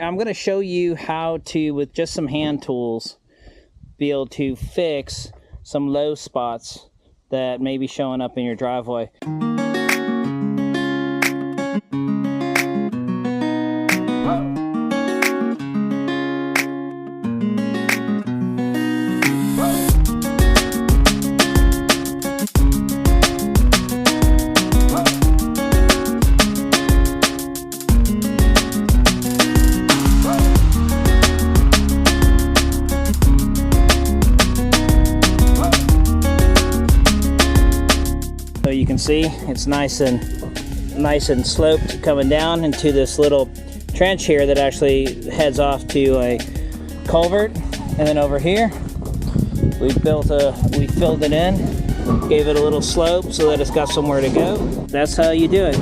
I'm going to show you how to, with just some hand tools, be able to fix some low spots that may be showing up in your driveway. So you can see it's nice and sloped coming down into this little trench here that actually heads off to a culvert. And then over here we filled it in, gave it a little slope so that it's got somewhere to go. That's how you do it.